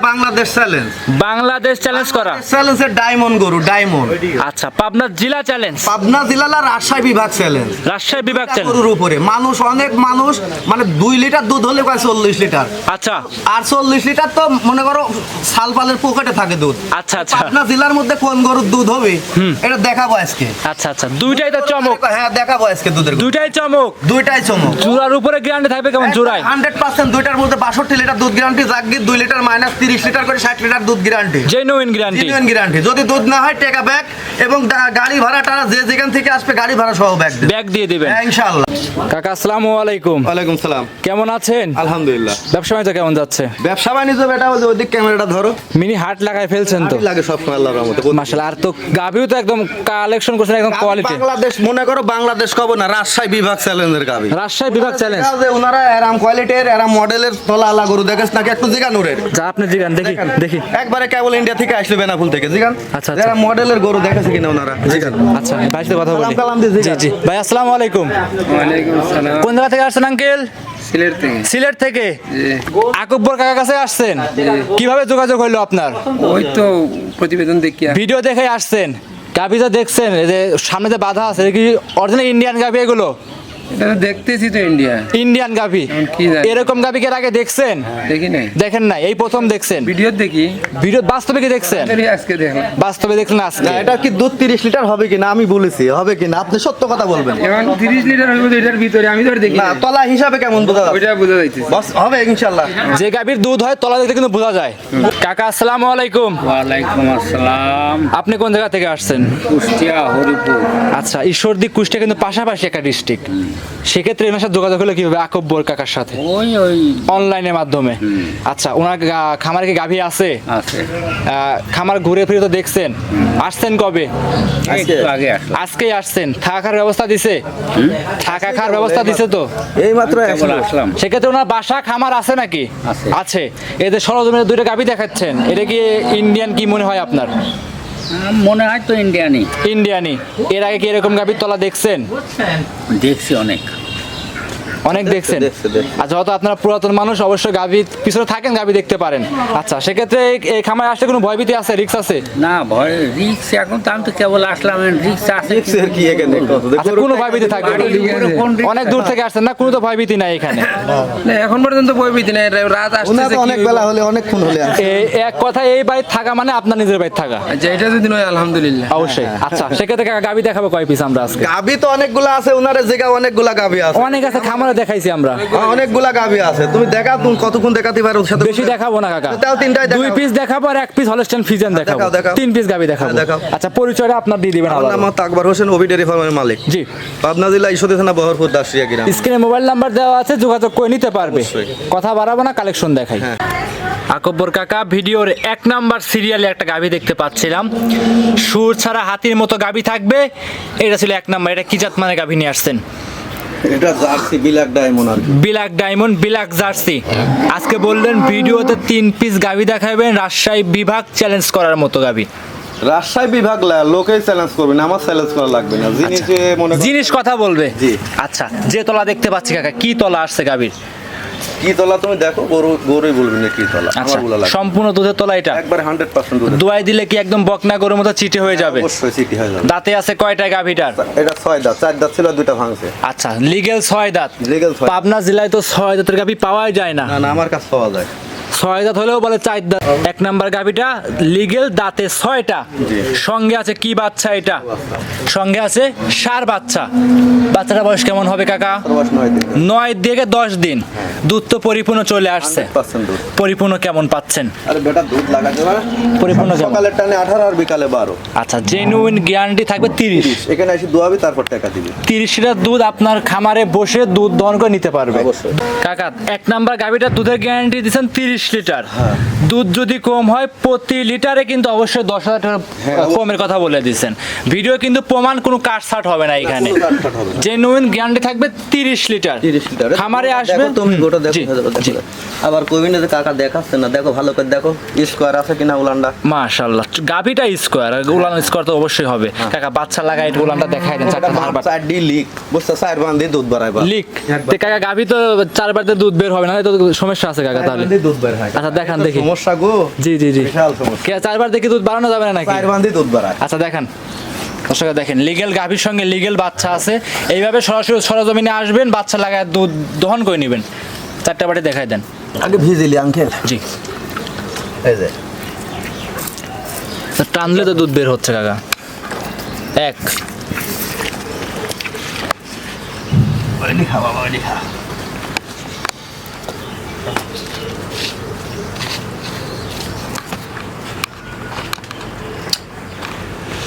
Bangladesh challenge. Bangladesh challenge করা চ্যালেঞ্জের diamond গরু, ডায়মন্ড। আচ্ছা, পাবনা জেলা চ্যালেঞ্জ, পাবনা জেলা আর রাজশাহী বিভাগ চ্যালেঞ্জ। রাজশাহী বিভাগ চ্যালেঞ্জ। গরুর উপরে মানুষ, অনেক মানুষ, মানে 2 লিটার দুধ হলে প্রায় 40 লিটার। আচ্ছা, আর 40 লিটার তো মনে করো সালপালের পকেটে থাকে দুধ। আচ্ছা আচ্ছা পাবনা জেলার মধ্যে কোন গরুর দুধ হবে এটা দেখাবো আজকে। আচ্ছা আচ্ছা, দুইটাই তো চমক। হ্যাঁ, দেখাবো আজকে দুধের গরু। দুইটাই চমক, দুইটাই চমক। চূড়ার উপরে গ্যারান্টি থাকবে কেমন? চূড়ায় 100% দুইটার মধ্যে 62 লিটার দুধ গ্যারান্টি, জাগির 2 লিটার মাইনাস 30 লিটার করে 60 লিটার দুধ guarantee. Genuine guarantee, genuine guarantee. যদি দুধ না হয় টেকা ব্যাগ এবং গাড়ি ভাড়া টাড়া যে যেখান থেকে আসবে গাড়ি ভাড়া সহ ব্যাগ দিয়ে দিবেন। হ্যাঁ, ইনশাআল্লাহ। কাকা আসসালামু আলাইকুম। ওয়ালাইকুম সালাম। কেমন আছেন? আলহামদুলিল্লাহ। ব্যবসা বাণিজ্য কেমন যাচ্ছে? ব্যবসা বাণিজ্য বেটা, ওই দিক ক্যামেরাটা ধরো। মিনি হাট লাগাই ফেলছেন তো? লাগে সব সময় আল্লাহর রহমতে। মাশাআল্লাহ। আর তো গাভিও তো একদম কালেকশন করছেন, একদম কোয়ালিটি। বাংলাদেশ মনে করো, বাংলাদেশ কব না, রাজশাহী বিভাগ চ্যালেঞ্জের গাবি। রাজশাহী বিভাগ চ্যালেঞ্জ। ওনারা এরাম কোয়ালিটির, এরাম মডেলের তলা আলা গরু দেখেছ নাকি? একটু জিগান ওরের। যা আপনি জিগান, দেখি দেখি। একবারে কেবল ইন্ডিয়া থেকে আসলে বেনাপুল থেকে জিগান। আচ্ছা, যারা মডেলের গরু দেখেছে কিনা ওনারা জিগান। আচ্ছা, ভাই সাথে কথা বলি। সালাম কালাম দিয়ে জি জিগান। জি ভাই, আসসালামু আলাইকুম। ওয়ালাইকুম আসসালাম। কোন জায়গা থেকে আসছেন আঙ্কেল? সিলেট থেকে। সিলেট থেকে? জি। আকবর কাকার কাছে আসছেন? কিভাবে যোগাযোগ হলো আপনার? ওই তো প্রতিবেদন দেখি। ভিডিও দেখে আসছেন? গাভি যা দেখছেন, এই যে সামনে যে বাধা আছে, এটা কি অরিজিনাল ইন্ডিয়ান গাভি এগুলো? এটা তো দেখতেছি তো ইন্ডিয়া। ইন্ডিয়ান গাভি। কি জানি। এরকম গাভি কি এর আগে দেখছেন? দেখি নাই। দেখেন না, এই প্রথম দেখছেন? ভিডিও দেখি। ভিডিও বাস্তবে কি দেখছেন? আজকে দেখলাম। বাস্তবে দেখলেন আজকে? না, এটা কি দুধ 30 লিটার হবে কিনা আমি বলেছি, হবে কিনা আপনি সত্য কথা বলবেন। এখন 30 লিটার হইব এটার ভিতরে, আমি তো আর দেখি না, না। তলা হিসাবে কেমন বোঝা যাবে? ওইটা বোঝা যাইতেছে। বস হবে ইনশাআল্লাহ। যে গাভীর দুধ হয় তলা দেখতে কিন্তু বোঝা যায়। কাকা আসসালামু আলাইকুম। ওয়ালাইকুম আসসালাম। আপনি কোন জায়গা থেকে আসছেন? কুষ্টিয়া, হরিপুর। আচ্ছা, ঈশ্বরদী কুষ্টিয়া কিন্তু পাশাপাশি একটা ডিস্ট্রিক্ট। সেক্ষেত্রে এনার সাথে যোগাযোগ হলো কিভাবে? আকবর কাকার সাথে ওই অনলাইনের মাধ্যমে। আচ্ছা, ওনার খামারে কি গাভী আছে? আছে। খামার ঘুরে ফিরে তো দেখছেন। আসছেন কবে? একটু আগে আসলাম। আজকেই আসছেন? থাকা খাওয়ার ব্যবস্থা দিছে? থাকা খাওয়ার ব্যবস্থা দিছে তো? এই মাত্র কেবল আসলাম। সেক্ষেত্রে ওনার বাসা খামার আছে নাকি? আছে। আছে। এদের সরজমিনে দুইটা গাভী দেখাচ্ছেন, এটা কি ইন্ডিয়ান কি মনে হয় আপনার? মনে হয় তো ইন্ডিয়ানি। ইন্ডিয়ানি। এর আগে কি এরকম গাভীর তলা দেখছেন? দেখছি অনেক। অনেক দেখছেন? দেখছে। আচ্ছা, হয়তো আপনারা পুরাতন মানুষ, অবশ্যই গাভী পিছনে থাকেন, গাভী দেখতে পারেন। আচ্ছা, সেক্ষেত্রে এই খামারে আসলে কোনো ভয়ভীতি আছে, রিস্ক আছে? না, ভয় রিক্স এখন তো আমি তো কেবল আসলাম, রিক্স আছে। এর কি এখানে আচ্ছা, কোনো ভয়ভীতি থাকবে না? অনেক দূর থেকে আসছেন না, কোনো তো ভয়ভীতি নাই এখানে? না, এখন পর্যন্ত ভয়ভীতি নাই। রাত আসতেছে অনেক বেলা হলে অনেকক্ষণ হলে আসে। এক কথা, এই বাড়িতে থাকা মানে আপনার নিজের বাড়িতে থাকা। আচ্ছা, এটা যদি নয় আলহামদুলিল্লাহ। অবশ্যই। আচ্ছা, সেক্ষেত্রে গাভী দেখাবো কয় পিস আমরা আজকে? গাভি তো অনেকগুলা আছে, ওনার জায়গা অনেকগুলা গাভি আছে। অনেক আছে, খামারে দেখাইছি আমরা। অনেকগুলা গাভি আছে, তুমি দেখা, তুমি কতক্ষণ দেখাতে পারো? সাথে বেশি দেখাবো না কাকা, তাও তিনটাই দেখাও। 2 পিস দেখাবো আর 1 পিস হলস্টাইন ফ্রিজিয়ান দেখাবো। দেখাও। 3 পিস গাভী দেখাবো। দেখাও। আচ্ছা, পরিচয়টা আপনার দিয়ে দিবেন আমার আবার। নাম মোহাম্মদ আকবর হোসেন, ওবি ডেয়ারি ফার্মের মালিক। জি। পাবনা জেলা ঈশ্বরদী থানা বহরপুর দাসরিয়া গ্রাম। স্ক্রিনে মোবাইল নাম্বার দেওয়া আছে, যোগাযোগ করে নিতে পারবে। অবশ্যই। কথা বাড়াবো না, কালেকশন দেখাই। আকবর কাকা ভিডিওর 1 নাম্বার সিরিয়ালে একটা গাভী দেখতে পাচ্ছিলাম, সুর ছাড়া হাতির মতো গাভী থাকবে, এটা ছিল 1 নাম্বার। এটা কি জাত মানে গাভী নিয়ে আসছেন? এটা জার্সি বিলাক ডায়মন্ড আর কি। বিলাক ডায়মন্ড, বিলাক জার্সি। আজকে বললেন ভিডিওতে 3 পিস গাভী দেখাবেন, রাজশাহী বিভাগ চ্যালেঞ্জ করার মতো গাভী। রাজশাহী বিভাগ লোকেই চ্যালেঞ্জ করবে না, আমার চ্যালেঞ্জ করা লাগবে না। জিনিস মনে করো- জিনিস কথা বলবে। জি। আচ্ছা, যে তলা দেখতে পাচ্ছি কাকা, কি তলা আসছে গাভীর? কি তলা তুমি দেখো, গরুই বলবি না কি তলা। আচ্ছা, আমার বলা লাগবে সম্পূর্ণ দুধের তলা এটা? একবার 100% দুধ। দোয়াই দিলে কি একদম বকনা গরুর মতো চিটে হয়ে যাবে? অবশ্যই সিটি হয়ে যাবে। দাঁতে আছে কয়টা গাভীটার? এটা 6 দাঁত, 4 দাঁত ছিল, 2টা ভাঙছে। আচ্ছা, লিগেল 6 দাঁত। লিগ্যাল 6। পাবনা জেলায় তো 6 দাঁতের গাভী পাওয়াই যায় না। না, আমার কাছে পাওয়া যায়। 6 দাঁত হলেও বলে 4 দাঁত। 1 নাম্বার গাভীটা লিগেল, দাঁতে 6টা। সঙ্গে আছে কি বাচ্চা? এটা সঙ্গে আছে ষাঁড় বাচ্চা। বাচ্চাটা বয়স কেমন হবে কাকা? 9 থেকে 10 দিন। দুধ তো পরিপূর্ণ চলে আসছে। 100% দুধ। পরিপূর্ণ কেমন পাচ্ছেন? আরে বেটা, দুধ লাগাতে পারে পরিপূর্ণ কেমন? সকালের টানে 18 আর বিকালে 12। আচ্ছা, জেনুইন গ্যারান্টি থাকবে 30। এখানে এসে দোয়াবি, তারপর টাকা দিবি। 30 লিটার দুধ আপনার খামারে বসে দুধ দহন করে নিতে পারবে। অবশ্যই। কাকা, 1 নাম্বার গাভীটার দুধের গ্যারান্টি দিচ্ছেন 30 লিটার। দুধ যদি কম হয় প্রতি লিটারে কিন্তু অবশ্যই 10,000 টাকা কমের কথা বলে দিচ্ছেন। ভিডিও কিন্তু প্রমাণ, কোনো কাটছাট হবে না এখানে। জেনুইন গ্যারান্টি থাকবে 30 লিটার। 30 লিটার খামারে আসবে তুমি গোটা দেখো। জি, জি। আবার কবি না যে কাকা দেখাচ্ছে না, দেখো ভালো করে দেখো স্কোয়ার আছে কিনা উলানটা। মাশাআল্লাহ, গাভীটা স্কোয়ার, উলান স্কোয়ার তো অবশ্যই হবে। কাকা, বাচ্চা লাগাই উলানটা দেখাই দেন। চারটা ধারবার 4 ডি লিক, বুঝছো, 4 বান্ধি দুধ বাড়াইবা। লিক। কাকা, গাভী তো 4 বারতে দুধ বের হবে না, তো সমস্যা আছে কাকা। তাহলে দুধ বের হয় আচ্ছা দেখান দেখি। সমস্যা গো, জি জি জি। বিশাল সমস্যা। কে চারবার দেখি দুধ বাড়ানো যাবে না নাকি? 4 বান্দি দুধ বাড়ায়। আচ্ছা দেখান দর্শক, দেখেন লিগেল গাভীর সঙ্গে লিগেল বাচ্চা আছে। এইভাবে সরাসরি সরজমিনে আসবেন, বাচ্চা লাগায় দুধ দহন করে নেবেন। 4টা বাটি দেখাই দেন আগে ভিজিলি আঙ্কেল। জি। এই যে তো টানলে তো দুধ বের হচ্ছে কাকা। এক লিখা বাবা লিখা।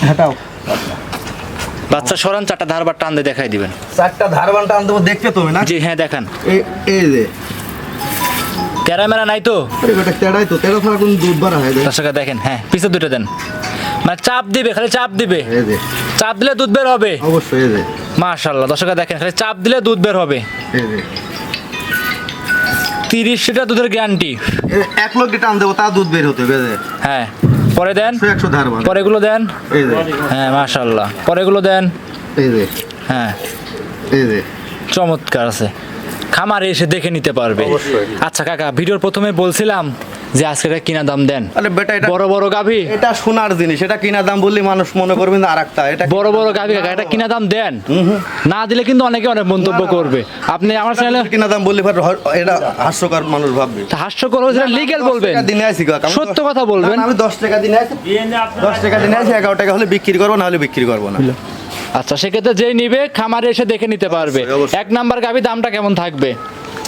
হটাও বাচ্চা সরান, 4টা ধারবার টান দিয়ে দেখাই দিবেন। 4টা ধারবান টান দেবো, দেখতে তুমি না? জি হ্যাঁ দেখান। এই যে ক্যামেরা নাই তো? আরে বেটা তেড়াই তো, তেড়া ছাড়া কোন দুধ বাড়া হয়? দর্শক দেখেন, হ্যাঁ পিছে দুটো দেন, মানে চাপ দিবে, খালি চাপ দিবে। এই যে চাপ দিলে দুধ বের হবে। অবশ্যই। এই যে মাশাআল্লাহ দর্শক দেখেন, খালি চাপ দিলে দুধ বের হবে। এই যে 30 লিটার দুধের গ্যারান্টি। 1 লোক টান দেবো, তা দুধ বের হতে হবে। হ্যাঁ পরে দেন, 100 ধারবান। পরে এগুলো দেন। এই যে হ্যাঁ মাশাআল্লাহ, পরে এগুলো দেন। এই যে হ্যাঁ এই যে চমৎকার আছে, খামারে এসে দেখে নিতে পারবে। অবশ্যই। আচ্ছা কাকা, ভিডিওর প্রথমে বলছিলাম যে আজকে এটা কিনা দাম দেন। আরে বেটা এটা বড় বড় গাভী, এটা সোনার জিনিস, এটা কিনা দাম বললি মানুষ মনে করবে না আরেকটা। এটা বড় বড় গাভী কাকা, এটা কিনা দাম দেন। না দিলে কিন্তু অনেকে অনেক মন্তব্য করবে। আপনি আমার চ্যানেলে কিনা দাম বললি এটা হাস্যকর মানুষ ভাববে। হাস্যকর হয়েছে, লিগ্যাল বলবেন, 10 টাকা দিনে আইছি কাকা, সত্য কথা বলবেন। না, আমি 10 টাকা দিনে আইছি, 10 টাকা দিনে আইছি, 11 টাকা হলে বিক্রি করবো, না হলে বিক্রি করবো না। আচ্ছা সেক্ষেত্রে যেই নিবে খামারে এসে দেখে নিতে পারবে। অবশ্যই, অবশ্যই। 1 নাম্বার গাভী দামটা কেমন থাকবে?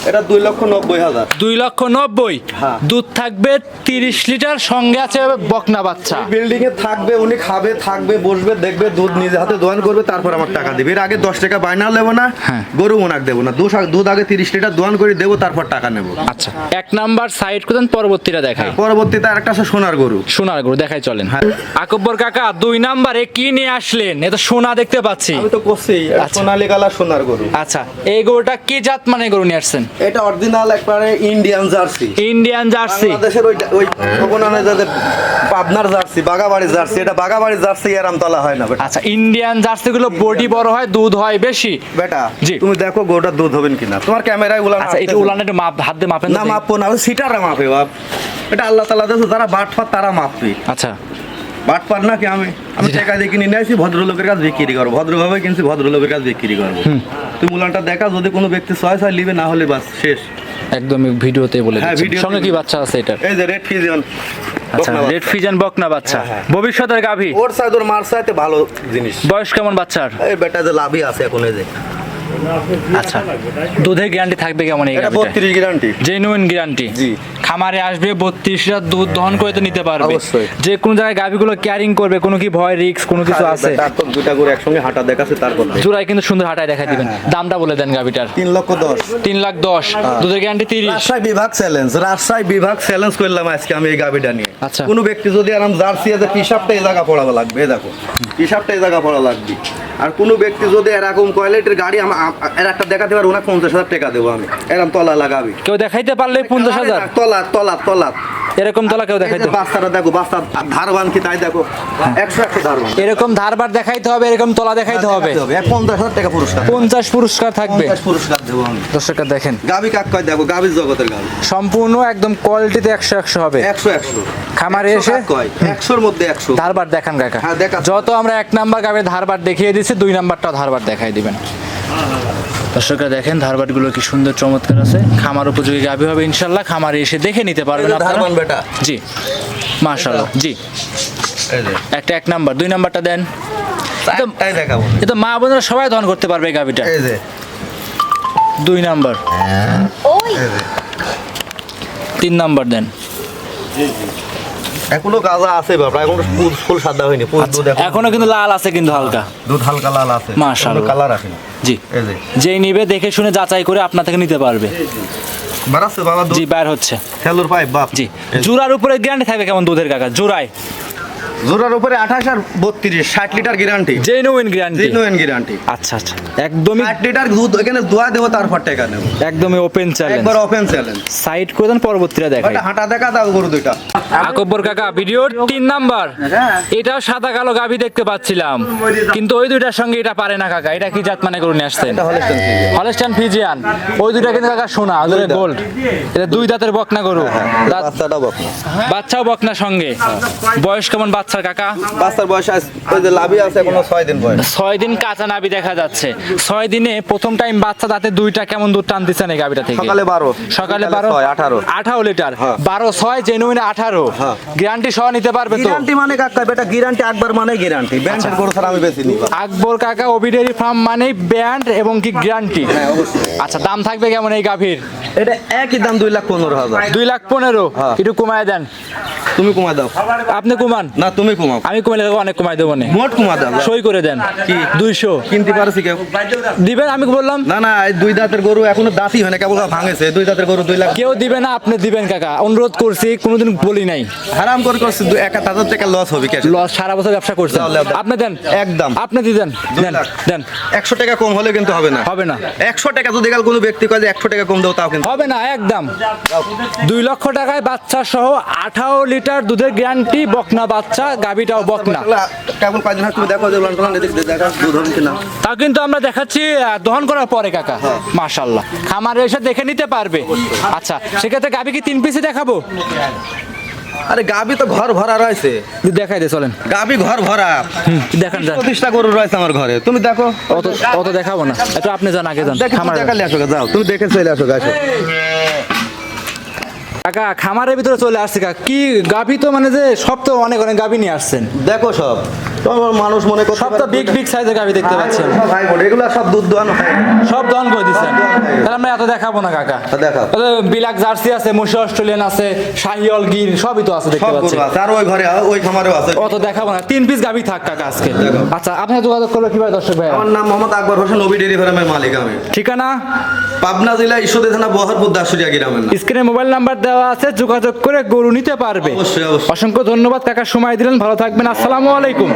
এটা 2,90,000। 2,90,000। হ্যাঁ। দুধ থাকবে 30 লিটার, সঙ্গে আছে বকনা বাচ্চা। বিল্ডিং এ থাকবে, উনি খাবে, থাকবে, বসবে, দেখবে, দুধ নিজে হাতে দোয়ান করবে, তারপর আমার টাকা দিবে। এর আগে 10 টাকা বায়না দেবো না, হ্যাঁ। গরু ওনাক দেবো না। দুধ আগে 30 লিটার দোয়ান করে দেবো, তারপর টাকা নেবো। আচ্ছা 1 নাম্বার সাইড করেন, পরবর্তীটা দেখাই। পরবর্তীতে আরেকটা আছে সোনার গরু। সোনার গরু দেখাই চলেন। হ্যাঁ। আকব্বর কাকা 2 নাম্বারে কি নিয়ে আসলেন? এটা সোনা দেখতে পাচ্ছি। আমি তো করছি, আচ্ছা। সোনালী কালার সোনার গরু। আচ্ছা এই গরুটা কি জাত মানে গরু নিয়ে আসছেন? এটা অরিজিনাল একবারে ইন্ডিয়ান জার্সি। Indian jersey. বাংলাদেশের ওই ভগবানে যাদের পাবনার জার্সি, বাগাবাড়ির জার্সি, এটা বাগাবাড়ির জার্সি এরামতলা হয় না বেটা। আচ্ছা ইন্ডিয়ান জার্সি গুলো বডি বড় হয়, দুধ হয় বেশি। বেটা জি। তুমি দেখো গরুটার দুধ হবেন কিনা, তোমার ক্যামেরায় উলান আচ্ছা এটা আসতেছে। উলান একটু মাপ, হাত দিয়ে মাপেন তো না দেখি। মাপবো না, সিটারা মাপে বাপ। এটা আল্লাহ তাআলা দেশে যারা বাটপার তারা মাপবে। আচ্ছা বাটপার না কি আমি টাকা দিয়ে কিনে নিয়ে আসি, ভদ্রলোকের কাছে বিক্রি করবো, ভদ্রভাবে কিনছি, ভদ্রলোকের কাছে বিক্রি করবো। তুমি উলানটা দেখা, যদি কোনো ব্যক্তি ছয় লিবে, না হলে বাস শেষ। একদমই ভিডিওতে বলে হ্যাঁ, দিচ্ছেন। ভিডিওতে সঙ্গে কি বলে। বাচ্চা আছে এটার? এই যে রেড ফিজিয়ন। আচ্ছা রেড ফিজান বকনা বাচ্চা, হ্যাঁ, হ্যাঁ। ভবিষ্যতের গাভী। ওর সাইড ওর মার সাইতে ভালো জিনিস। বয়স কেমন বাচ্চার? এই বেটা যে লাভই আছে এখন। এই যে আচ্ছা দুধের গ্যারান্টি থাকবে কেমন এই এটা গাভীটা? 32 গ্যারান্টি। Genuine guarantee. জি। খামারে আসবে 32 লিটার দুধ দহন করে তো নিতে পারবে। অবশ্যই। যে কোনো জায়গায় গাভীগুলো ক্যারিং করবে, কোনো কি ভয় রিস্ক কোনো কিছু আছে? তার তো দুটা করে একসঙ্গে হাঁটা দেখাচ্ছে, তারপর জোড়ায় কিন্তু সুন্দর হাঁটায় দেখাই দিবেন। দামটা বলে দেন গাভীটার। 3,10,000। 3,10,000। দুধের গ্যারান্টি 30। রাজশাহী বিভাগ চ্যালেঞ্জ করলাম আজকে আমি এই গাবিটা নিয়ে। আচ্ছা। কোনো ব্যক্তি যদি আরাম জার্সি আছে, পিসাবটা এই জায়গা পড়া লাগবে। এই দেখো পিসাবটা এই জায়গা পড়া লাগবে। আর কোনো ব্যক্তি যদি এরকম কোয়ালিটির গাড়ি এর একটা দেখাতে পারে, ওনাকে 50,000 টাকা দেবো আমি। এরকম তলা লাগাবি, কেউ দেখাইতে পারলে 50,000। তলা তলা তলা। এরকম তলা কেউ এই যে দেখাইতে, বাচ্চাটা দেখো, বাচ্চা ধারবান কি তাই দেখো, 100 ধারবান। এরকম ধারবার দেখাইতে হবে, এরকম তলা দেখাইতে হবে। 50,000 টাকা পুরস্কার। 50 পুরস্কার থাকবে। 50 পুরস্কার দেবো আমি। দর্শকরা দেখেন গাবি কাক কয় দেখো, গাবির জগতের গাবি সম্পূর্ণ একদম কোয়ালিটিতে 100 হবে। 100 খামারে এসে কয় 100-র মধ্যে 100 ধারবার দেখান কাকা। হ্যাঁ, দেখাচ্ছি। যত আমরা 1 নাম্বার গাবের ধারবার দেখিয়ে দিচ্ছি, 2 নাম্বারটা ধারবার দেখাই দিবেন। দর্শকরা দেখেন ধারবারগুলো কি সুন্দর চমৎকার আছে। খামার উপযোগী গাভী হবে ইনশাল্লাহ। খামারে এসে দেখে নিতে পারবেন এই যে আপনারা। ধারবান বেটা। জি মাশাআল্লাহ। জি এই যে একটা 1 নাম্বার, 2 নাম্বারটা দেন। তাই দেখাবো। এ তো মা বোনেরা সবাই দহন করতে পারবে এই গাভীটা। এই যে 2 নাম্বার, 3 নাম্বার দেন। এখনো গাজা আছে বাবা, এখনো ফুল সাদা হয়নি, দুধ এখনো কিন্তু লাল আছে, কিন্তু হালকা দুধ হালকা লাল আছে, মাশাআল্লাহ। কালার আসে না। জি এই যে যেই নিবে দেখে শুনে যাচাই করে আপনার থেকে নিতে পারবে। বাড়াচ্ছে বাবা দুধ। জি বাইর হচ্ছে। খেলুর পাইপ বাপ। জি জোড়ার উপরে গ্যারান্টি থাকবে কেমন দুধের কাকা? জোড়ায় জোড়ার উপরে 28 আর 32 60 litre guarantee, genuine guarantee. Genuine guarantee. আচ্ছা আচ্ছা, একদমই 60 লিটার দুধ এখানে দোয়া দেবো, তারপর টাকা নেব। একদমই ওপেন চ্যালেঞ্জ। একবার ওপেন চ্যালেঞ্জ। সাইড করে দেন, পরবর্তীটা দেখাই। ওটা হাঁটা দেখা দাও গরু দুইটা। আকবর কাকা ভিডিওর 3 নাম্বার, এটাও সাদা কালো গাভী দেখতে পাচ্ছিলাম, কিন্তু ওই দুইটার সঙ্গে এটা পারে না কাকা। এটা কি জাত মানে গরু নিয়ে আসছেন? এটা হলস্টাইন ফ্রিজিয়ান। Holstein Friesian. ওই দুইটা কিন্তু কাকা সোনা, ওদের গোল্ড। এটা 2 দাঁতের বকনা গরু। দাঁত বাচ্চাটা বকনা। বাচ্চাও বকনা সঙ্গে। বয়স কেমন বাচ্চার কাকা? বাচ্চার বয়স ওই যে লাভি আছে এখনো 6 দিন বয়স। 6 দিন কাঁচা নাভি দেখা যাচ্ছে। 6 দিনে প্রথম টাইম বাচ্চা দাঁতে দুইটা কেমন দুধ টান দিচ্ছেন এই গাভীটা থেকে? সকালে 12, সকালে 6, 18 18 লিটার। হ্যাঁ। 12 6 জেনুইন 18। হ্যাঁ। গ্যারান্টি সহ নিতে পারবে তো? গ্যারান্টি মানে কাকা বেটা, গ্যারান্টি একবার মানে গ্যারান্টি। ব্যান্ডের গরু ছাড়া আমি বেশি নিই। আকবর কাকা ওবিডেরি ফার্ম মানে ব্যান্ড এবং কি গ্যারান্টি। হ্যাঁ অবশ্যই। আচ্ছা, দাম থাকবে কেমন এই গাভীর? এটা একই দাম 2,15,000। 2,15,000। হ্যাঁ। একটু কমায় দেন। তুমি কমা দাও। আপনি কমান? না তুমি কমাও। আমি কমাইলে অনেক কমাই দেবো না। মোট কমা দাও। সই করে দেন। কি? 200 কিনতে পারছি কেউ? দিবেন? আমি বললাম না না, এই 2 দাঁতের গরু এখনো দাঁতই হয় না, কেবল ভাঙেছে। 2 দাঁতের গরু 2 লাখ। কেউ দিবে না, আপনি দিবেন কাকা। অনুরোধ করছি, কোনোদিন বলি নাই। হারাম করে করছি। 1,000 টাকা লস হবে ক্যাশ। লস, সারা বছর ব্যবসা করছেন। দাও, দাও। আপনি দেন একদম। আপনি দিবেন। 2 দেন লাখ। দেন। 100 টাকা কম হলে কিন্তু হবে না। হবে না। 100 টাকা যদি গেল কোনো ব্যক্তি কয় যে 100 টাকা কম দাও, তাও কিন্তু হবে না, একদম। 2 লক্ষ টাকায় বাচ্চা সহ 18 লিটার দুধের গ্যারান্টি, বকনা বাচ্চা, গাভীটাও বকনা। কেবল কয়দিন হয় তুমি দেখো যে লন্ডন এদিক দিয়ে দেখা দুধ হবে কিনা। তাও কিন্তু আমরা দেখাচ্ছি দহন করার পরে কাকা। মাশাআল্লাহ, খামারে এসে দেখে নিতে পারবে। আচ্ছা, সেক্ষেত্রে গাভী কি 3 পিসই দেখাবো? আরে গাবি তো ঘর ভরা রয়েছে। দেখাই দে, চলেন। গাবি ঘর ভরা। দেখান যান। 25টা গরু রয়েছে আমার ঘরে, তুমি দেখো। অত অত দেখাবো না, একটু আপনি যান, আগে যান খামারে। দেখালে আসো গা, যাও তুমি দেখে চলে আসো গা, আসো। কাকা খামারের ভিতরে চলে আসছে কাকা। কি গাভী তো মানে যে সব তো অনেক অনেক গাভী নিয়ে আসছেন। দেখো সব তোমার মানুষ মনে করতে সব তো বিগ বিগ সাইজের গাভী দেখতে পাচ্ছেন। ভাই বোন এগুলো সব দুধ দোয়ানো হয়। সব দহন করে দিচ্ছেন। তাহলে আমরা এত দেখাবো না কাকা। দেখাও। বিলাক জার্সি আছে, মুশি অস্ট্রেলিয়ান আছে, শাহিওয়াল গির, সবই তো আছে দেখতে সব পাচ্ছি। গরু আছে, আর ওই ঘরে ওই খামারেও আছে। অত দেখাবো না, 3 পিস গাভী থাক কাকা আজকে। দেখো। আচ্ছা, আপনার যোগাযোগ করলো কিভাবে দর্শক ভাই? আমার নাম মোহাম্মদ আকবর হোসেন, নবী ডেইরি ফার্মের মালিক আমি। ঠিকানা পাবনা জেলা ঈশ্বরদী থানা বহরপুর দাসুরিয়া গ্রামের নাম। স্ক্রিনে মোবাইল নাম্বার দেওয়া আছে, যোগাযোগ করে গরু নিতে পারবে। অবশ্যই অবশ্যই। অসংখ্য ধন্যবাদ কাকা, সময় দিলেন। ভালো থাকবেন। আসসালামু আলাইকুম।